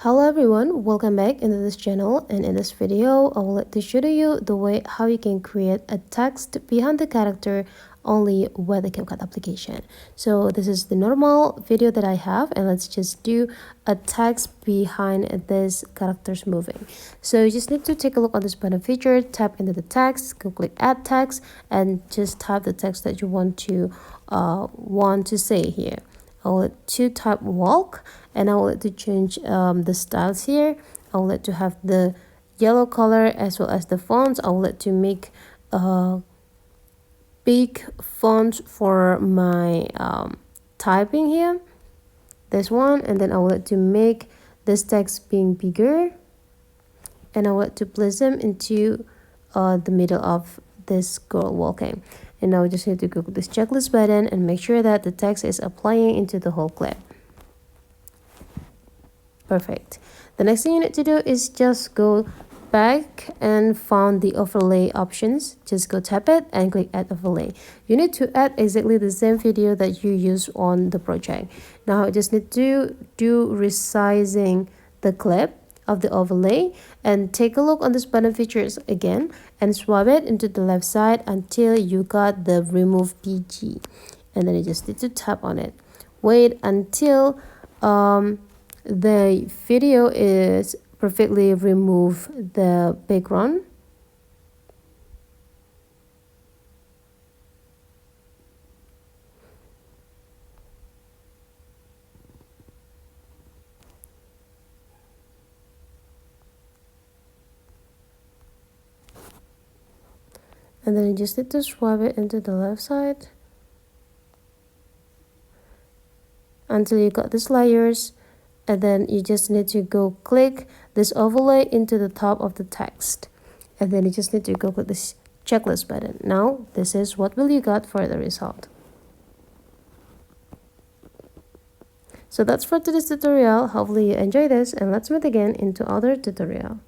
Hello everyone, welcome back into this channel, and in this video I would like to show you the way how you can create a text behind the character only with the CapCut application. So this is the normal video that I have, and let's just do a text behind this characters moving. So you just need to take a look on this button feature, tap into the text, go click add text, and just type the text that you want to say here. I will let to type walk, and I will let to change the styles here. I will let to have the yellow color as well as the fonts. I will let to make big font for my typing here, this one, and then I will let to make this text being bigger, and I will let to place them into the middle of this girl walking. And now we just need to go to this checklist button and make sure that the text is applying into the whole clip. Perfect. The next thing you need to do is just go back and find the overlay options. Just go tap it and click add overlay. You need to add exactly the same video that you use on the project. Now you just need to do resizing the clip of the overlay, and take a look on this button features again and swap it into the left side until you got the remove PG, and then you just need to tap on it. Wait until the video is perfectly remove the background. And then you just need to swap it into the left side until you got these layers, and then you just need to go click this overlay into the top of the text, and then you just need to go click this checklist button. Now this is what will you got for the result. So that's for today's tutorial. Hopefully you enjoy this, and let's meet again into other tutorial.